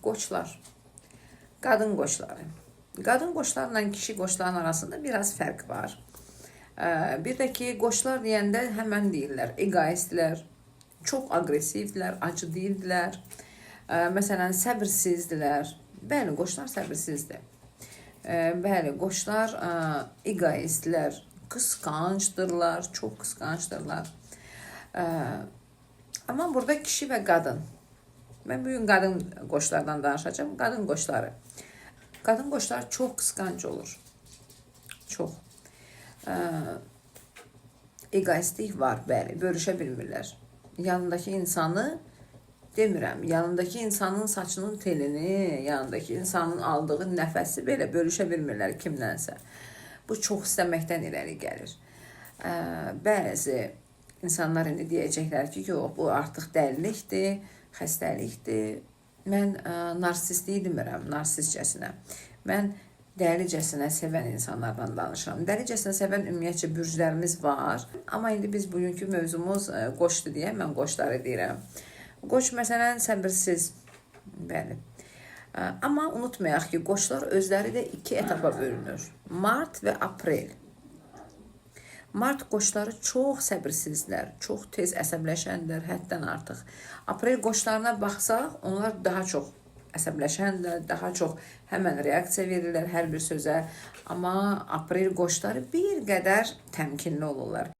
Qoçlar, qadın qoçları. Qadın qoçlarla kişi qoçların arasında biraz fərq var. Bir də ki, qoçlar deyəndə həmən deyirlər, egoistlər, çox aqressivdilər, acı deyildilər. Məsələn, səbirsizdirlər. Bəli, qoçlar səbirsizdir. Bəli, qoçlar egoistlər, qısqancdırlar, çox qısqancdırlar. Amma burada kişi və qadın. Mən bugün qadın qoçlardan danışacağım. Qadın qoçları. Qadın qoçlar çox qısqanc olur. Çox. Egoistlik var, bəli, bölüşə bilmirlər. Yanındakı insanı demirəm, yanındakı insanın saçının telini, yanındakı insanın aldığı nəfəsi belə bölüşə bilmirlər kimlənsə. Bu çox istəməkdən irəli gəlir. Bəzi insanlar indi deyəcəklər ki, yox, bu artıq dəlilikdir, xəstəlikdir. Mən narsistliyi demirəm, narsistcəsinə. Mən dəlicəsinə sevən insanlardan danışıram. Dəlicəsinə sevən ümumiyyətcə bürclərimiz var. Amma indi biz bugünkü mövzumuz qoçdur deyə mən qoçları deyirəm. Qoç məsələn səbirsiz. Bəli. Amma unutmayaq ki, qoçlar özləri də iki etapa bölünür. Mart və aprel. Mart qoçları çox səbirsizlər, çox tez əsəbləşənlər, həddən artıq. Aprel qoçlarına baxsaq, onlar daha çox əsəbləşənlər, daha çox həmən reaksiya verirlər hər bir sözə. Amma aprel qoçları bir qədər təmkinli olurlar.